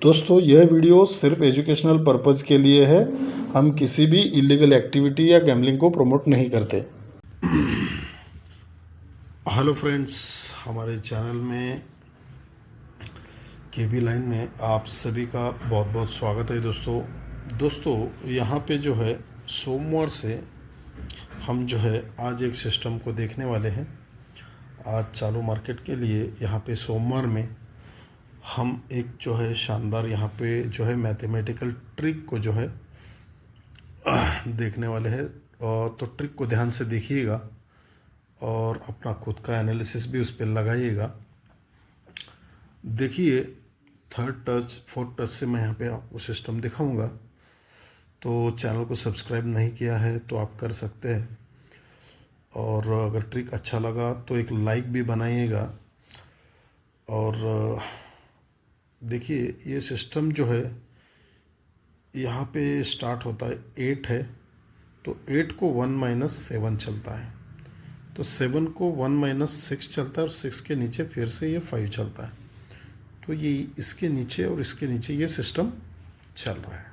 दोस्तों यह वीडियो सिर्फ एजुकेशनल पर्पज़ के लिए है। हम किसी भी इलीगल एक्टिविटी या गैम्बलिंग को प्रमोट नहीं करते। हेलो फ्रेंड्स, हमारे चैनल में केबी लाइन में आप सभी का बहुत बहुत स्वागत है। दोस्तों यहाँ पे जो है सोमवार से हम जो है आज एक सिस्टम को देखने वाले हैं। आज चालू मार्केट के लिए यहाँ पे सोमवार में हम एक जो है शानदार यहाँ पे जो है मैथमेटिकल ट्रिक को जो है देखने वाले हैं। और तो ट्रिक को ध्यान से देखिएगा और अपना खुद का एनालिसिस भी उस पर लगाइएगा। देखिए, थर्ड टच फोर्थ टच से मैं यहाँ पे आपको सिस्टम दिखाऊंगा। तो चैनल को सब्सक्राइब नहीं किया है तो आप कर सकते हैं, और अगर ट्रिक अच्छा लगा तो एक लाइक भी बनाइएगा। और देखिए, ये सिस्टम जो है यहाँ पे स्टार्ट होता है 8 है, तो 8 को 1 - 7 चलता है, तो 7 को 1 - 6 चलता है, और 6 के नीचे फिर से ये 5 चलता है। तो ये इसके नीचे और इसके नीचे ये सिस्टम चल रहा है।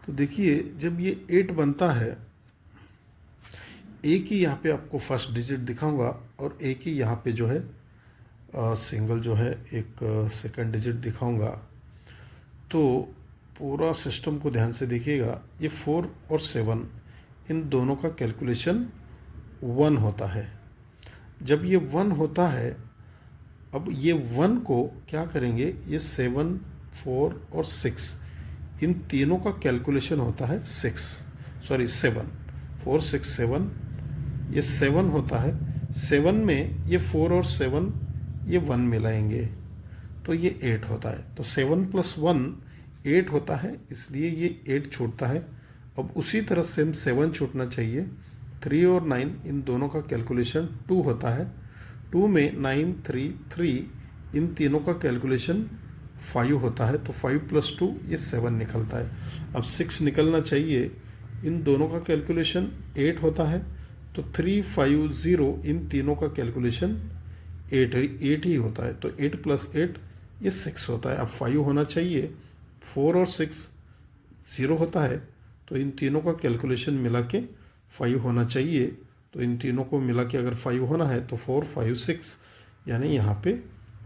तो देखिए, जब ये 8 बनता है, एक ही यहाँ पे आपको फर्स्ट डिजिट दिखाऊंगा और एक ही यहाँ पे जो है सिंगल जो है एक सेकंड डिजिट दिखाऊंगा। तो पूरा सिस्टम को ध्यान से देखिएगा। ये 4 और 7 इन दोनों का कैलकुलेशन 1 होता है। जब ये 1 होता है, अब ये 1 को क्या करेंगे, ये 7, 4 और 6 इन तीनों का कैलकुलेशन होता है 7, 4, 6, 7, ये 7 होता है। 7 में ये 4 और 7 ये 1 मिलाएंगे तो ये 8 होता है। तो 7 + 1 8 होता है, इसलिए ये 8 छूटता है। अब उसी तरह सेम 7 छूटना चाहिए। 3 और 9 इन दोनों का कैलकुलेशन 2 होता है। 2 में 9, 3, 3 इन तीनों का कैलकुलेशन 5 होता है। तो 5 + 2 ये 7 निकलता है। अब 6 निकलना चाहिए। इन दोनों का कैलकुलेशन 8 होता है। तो 3, 5, 0 इन तीनों का कैलकुलेशन 8 ही होता है। तो 8 + 8 ये 6 होता है। अब 5 होना चाहिए। 4 और 6 0 होता है, तो इन तीनों का कैलकुलेशन मिला के 5 होना चाहिए। तो इन तीनों को मिला के अगर 5 होना है तो 4, 5, 6 यानी यहाँ पे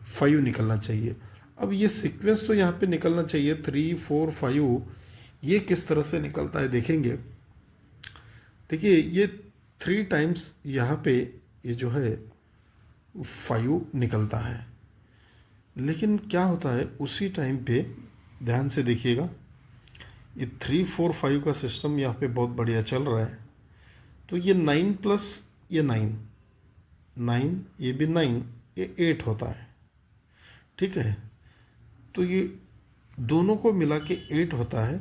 5 निकलना चाहिए। अब ये सीक्वेंस तो यहाँ पे निकलना चाहिए 3, 4, 5। ये किस तरह से निकलता है देखेंगे। देखिए, ये 3 टाइम्स यहाँ पे ये जो है 5 निकलता है, लेकिन क्या होता है उसी टाइम पे ध्यान से देखिएगा, ये 3, 4, 5 का सिस्टम यहाँ पे बहुत बढ़िया चल रहा है। तो ये 9 + ये 9, 9 ये भी 9, ये 8 होता है, ठीक है। तो ये दोनों को मिला के 8 होता है।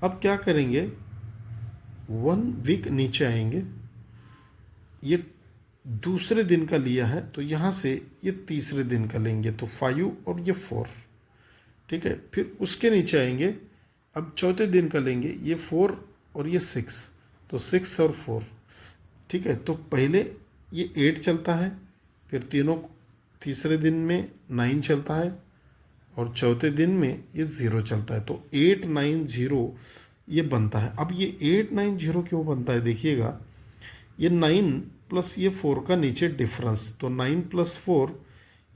अब क्या करेंगे, 1 वीक नीचे आएंगे। ये दूसरे दिन का लिया है, तो यहाँ से ये तीसरे दिन का लेंगे, तो 5 और ये 4, ठीक है। फिर उसके नीचे आएंगे, अब चौथे दिन का लेंगे, ये 4 और ये 6, तो 6 और 4, ठीक है। तो पहले ये 8 चलता है, फिर तीसरे दिन में 9 चलता है, और चौथे दिन में ये 0 चलता है। तो 8, 9, 0 ये बनता है। अब ये 8, 9, 0 क्यों बनता है देखिएगा, ये 9 + ये 4 का नीचे डिफरेंस, तो 9 + 4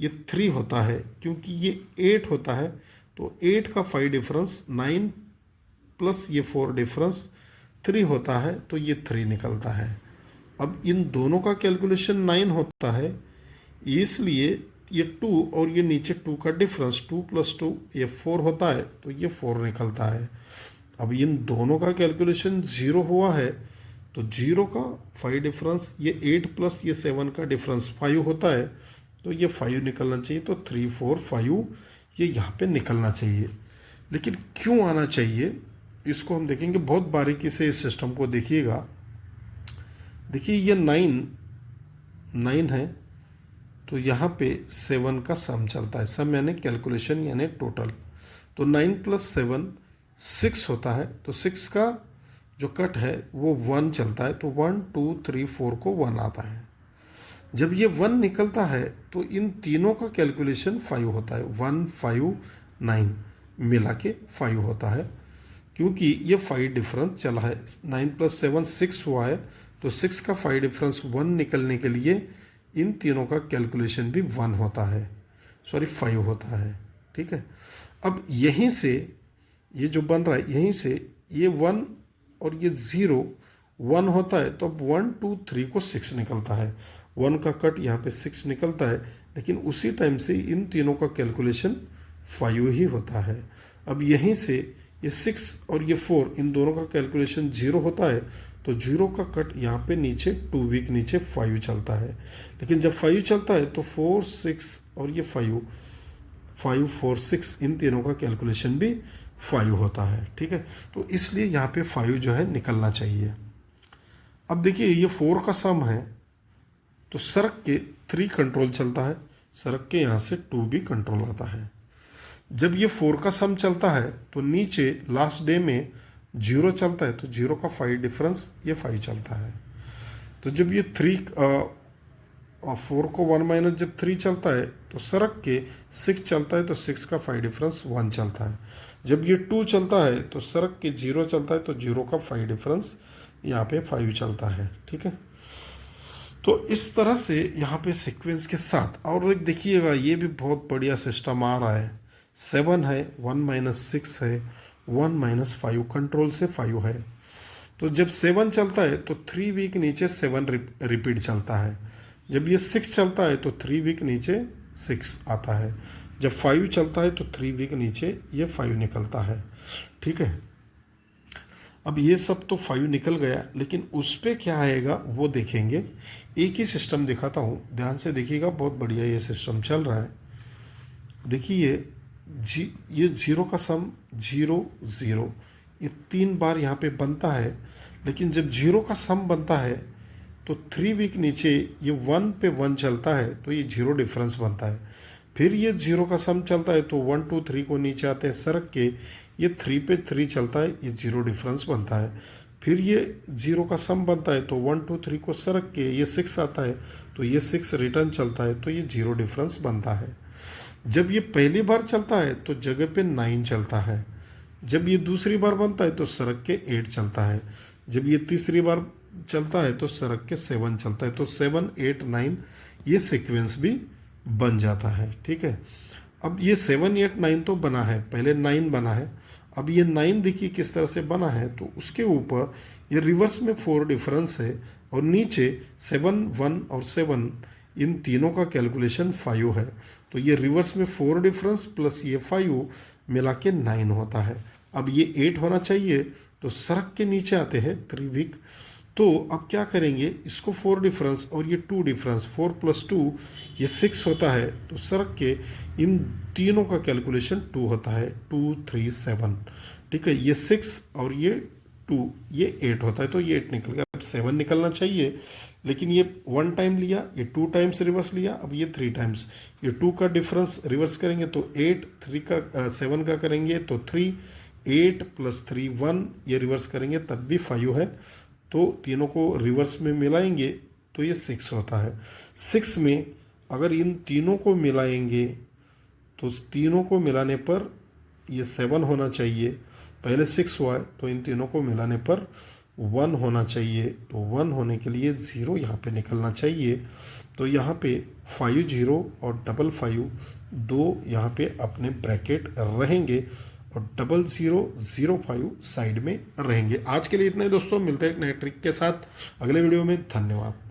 ये 3 होता है, क्योंकि ये 8 होता है। तो 8 का 5 डिफरेंस, 9 + ये 4 डिफरेंस 3 होता है, तो ये 3 निकलता है। अब इन दोनों का कैलकुलेशन 9 होता है, इसलिए ये 2 और ये नीचे 2 का डिफरेंस, 2 + 2 ये 4 होता है, तो ये 4 निकलता है। अब इन दोनों का कैलकुलेशन 0 हुआ है, तो 0 का 5 डिफरेंस, ये 8 + ये 7 का डिफरेंस 5 होता है, तो ये 5 निकलना चाहिए। तो 3, 4, 5 ये यहाँ पे निकलना चाहिए। लेकिन क्यों आना चाहिए, इसको हम देखेंगे। बहुत बारीकी से इस सिस्टम को देखिएगा। देखिए, ये 9 है, तो यहाँ पे 7 का सम चलता है। सम यानी कैलकुलेशन यानी टोटल। तो 9 + 7 6 होता है, तो 6 का जो कट है वो 1 चलता है, तो 1, 2, 3, 4 को 1 आता है। जब ये 1 निकलता है तो इन तीनों का कैलकुलेशन 5 होता है। 1 5 9 मिला के 5 होता है, क्योंकि ये 5 डिफरेंस चला है। 9 + 7 6 हुआ है, तो 6 का 5 डिफरेंस 1 निकलने के लिए इन तीनों का कैलकुलेशन भी 1 होता है, सॉरी 5 होता है। ठीक है, अब यहीं से ये जो बन रहा है, यहीं से ये 1 और ये 0 1 होता है, तो अब 1 2 3 को 6 निकलता है। 1 का कट यहाँ पे 6 निकलता है, लेकिन उसी टाइम से इन तीनों का कैलकुलेशन 5 ही होता है। अब यहीं से ये 6 और ये 4 इन दोनों का कैलकुलेशन 0 होता है, तो 0 का कट यहाँ पे नीचे 2 वीक नीचे 5 चलता है। लेकिन जब 5 चलता है तो 4 6 और ये 5 4 6 इन तीनों का कैलकुलेशन भी 5 होता है। ठीक है, तो इसलिए यहाँ पे 5 जो है निकलना चाहिए। अब देखिए ये 4 का सम है, तो सरक के 3 कंट्रोल चलता है, सरक के यहाँ से 2 भी कंट्रोल आता है। जब ये 4 का सम चलता है तो नीचे लास्ट डे में 0 चलता है, तो 0 का 5 डिफरेंस ये 5 चलता है। तो जब ये 4 को 1 माइनस जब 3 चलता है तो सरक के 6 चलता है, तो 6 का 5 डिफरेंस 1 चलता है। जब ये 2 चलता है तो सरक के 0 चलता है, तो 0 का 5 डिफरेंस यहाँ पे 5 चलता है। ठीक है, तो इस तरह से यहाँ पे सीक्वेंस के साथ, और एक देखिएगा ये भी बहुत बढ़िया सिस्टम आ रहा है। 7 है, 1 माइनस 6 है, 1 माइनस 5 कंट्रोल से 5 है। तो जब 7 चलता है तो 3 वीक नीचे 7 रिपीट चलता है। जब ये 6 चलता है तो 3 वीक नीचे 6 आता है। जब 5 चलता है तो 3 वीक नीचे ये 5 निकलता है। ठीक है, अब ये सब तो 5 निकल गया, लेकिन उस पर क्या आएगा वो देखेंगे। एक ही सिस्टम दिखाता हूँ, ध्यान से देखिएगा, बहुत बढ़िया ये सिस्टम चल रहा है। देखिए ये 0 का सम 0 0 ये 3 बार यहाँ पे बनता है, लेकिन जब 0 का सम बनता है तो 3 वीक नीचे ये 1 पे 1 चलता है, तो ये 0 डिफरेंस बनता है। फिर ये 0 का सम चलता है तो 1 2 3 को नीचे आते हैं सरक के, ये 3 पे 3 चलता है, ये 0 डिफरेंस बनता है। फिर ये 0 का सम बनता है तो 1 2 3 को सरक के ये 6 आता है, तो ये 6 रिटर्न चलता है, तो ये 0 डिफरेंस बनता है। जब ये पहली बार चलता है तो जगह पे 9 चलता है। जब ये दूसरी बार बनता है तो सरक के 8 चलता है। जब ये तीसरी बार चलता है तो सरक के 7 चलता है, तो 7 8 9 ये सीक्वेंस भी बन जाता है। ठीक है, अब ये 7 8 9 तो बना है, पहले 9 बना है। अब ये 9 देखिए किस तरह से बना है, तो उसके ऊपर ये रिवर्स में 4 डिफरेंस है, और नीचे 7 1 और 7 इन तीनों का कैलकुलेशन 5 है। तो ये रिवर्स में 4 डिफरेंस प्लस ये 5 मिला के 9 होता है। अब ये 8 होना चाहिए, तो सरक के नीचे आते हैं 3 वीक। तो अब क्या करेंगे, इसको 4 डिफरेंस और ये 2 डिफरेंस, 4 + 2 ये 6 होता है, तो सरक के इन तीनों का कैलकुलेशन 2 होता है, 2 3 7। ठीक है, ये 6 और ये 2 ये 8 होता है, तो ये 8 निकल गया। अब 7 निकलना चाहिए, लेकिन ये 1 टाइम लिया, ये 2 टाइम्स रिवर्स लिया, अब ये 3 टाइम्स। ये 2 का डिफरेंस रिवर्स करेंगे तो 8, 3 का 7 का करेंगे तो 3, 8 + 3 1, ये रिवर्स करेंगे तब भी 5 है, तो तीनों को रिवर्स में मिलाएंगे तो ये 6 होता है। 6 में अगर इन तीनों को मिलाएंगे तो तीनों को मिलाने पर ये 7 होना चाहिए। पहले 6 हुआ है, तो इन तीनों को मिलाने पर 1 होना चाहिए, तो 1 होने के लिए 0 यहाँ पे निकलना चाहिए। तो यहाँ पे 5 0 और 5 5 दो यहाँ पे अपने ब्रैकेट रहेंगे, और 0 0 0 5 साइड में रहेंगे। आज के लिए इतना ही दोस्तों, मिलते हैं एक नए ट्रिक के साथ अगले वीडियो में। धन्यवाद।